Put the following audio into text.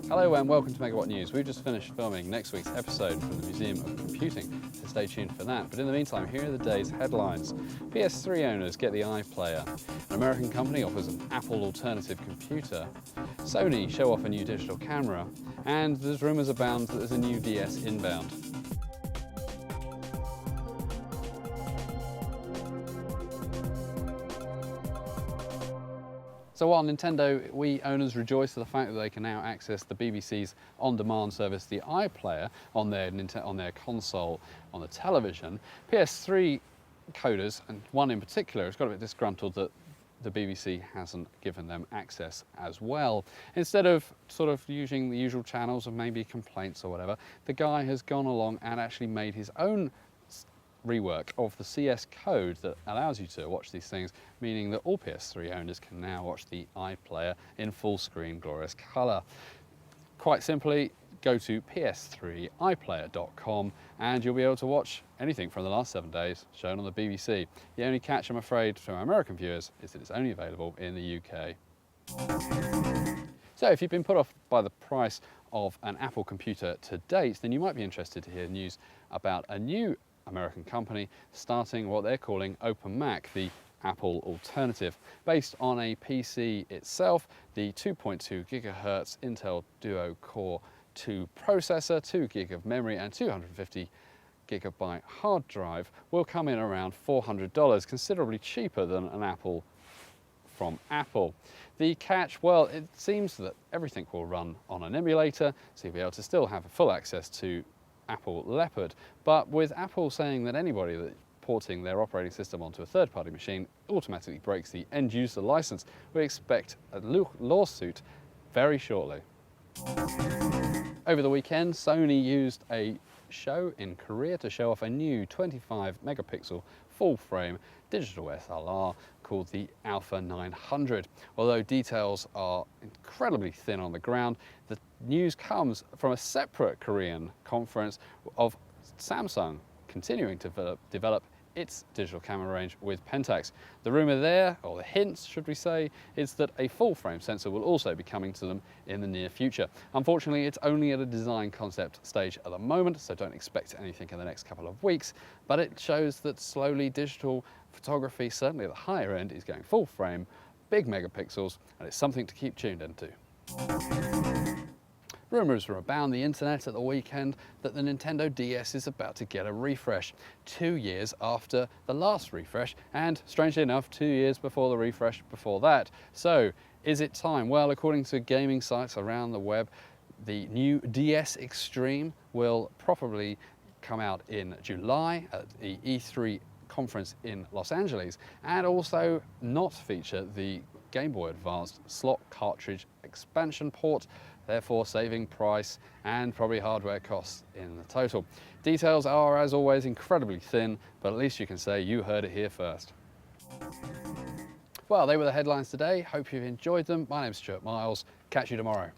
Hello and welcome to Megawatt News. We've just finished filming next week's episode from the Museum of Computing, so stay tuned for that. But in the meantime, here are the day's headlines. PS3 owners get the iPlayer. An American company offers an Apple alternative computer. Sony show off a new digital camera. And there's rumours abound that there's a new DS inbound. So while Nintendo Wii owners rejoice at the fact that they can now access the BBC's on-demand service, the iPlayer, on their console, on the television, PS3 coders, and one in particular, has got a bit disgruntled that the BBC hasn't given them access as well. Instead of sort of using the usual channels of maybe complaints or whatever, the guy has gone along and actually made his own rework of the CS code that allows you to watch these things, meaning that all PS3 owners can now watch the iPlayer in full screen glorious colour. Quite simply, go to ps3iplayer.com and you'll be able to watch anything from the last 7 days shown on the BBC. The only catch, I'm afraid, for American viewers is that it's only available in the UK. So if you've been put off by the price of an Apple computer to date, then you might be interested to hear news about a new American company starting what they're calling OPen Mac, the Apple alternative. Based on a PC itself, the 2.2 gigahertz Intel Duo Core 2 processor, 2 gig of memory and 250 gigabyte hard drive will come in around $400, considerably cheaper than an Apple from Apple. The catch, well, it seems that everything will run on an emulator, so you'll be able to still have full access to Apple Leopard, but with Apple saying that anybody that porting their operating system onto a third-party machine automatically breaks the end-user license, we expect a lawsuit very shortly. Over the weekend, Sony used a show in Korea to show off a new 25 megapixel full-frame digital SLR called the Alpha 900. Although details are incredibly thin on the ground, the news comes from a separate Korean conference of Samsung continuing to develop its digital camera range with Pentax. The rumour there, or the hint should we say, is that a full-frame sensor will also be coming to them in the near future. Unfortunately, it's only at a design concept stage at the moment, so don't expect anything in the next couple of weeks, but it shows that slowly digital photography, certainly at the higher end, is going full-frame, big megapixels, and it's something to keep tuned into. Rumours were abound the internet at the weekend that the Nintendo DS is about to get a refresh, 2 years after the last refresh, and strangely enough, 2 years before the refresh before that. So, is it time? Well, according to gaming sites around the web, the new DS Extreme will probably come out in July at the E3 conference in Los Angeles, and also not feature the Game Boy Advanced slot cartridge expansion port, therefore saving price and probably hardware costs in the total. Details are, as always, incredibly thin, but at least you can say you heard it here first. Well, they were the headlines today. Hope you've enjoyed them. My name's Stuart Miles. Catch you tomorrow.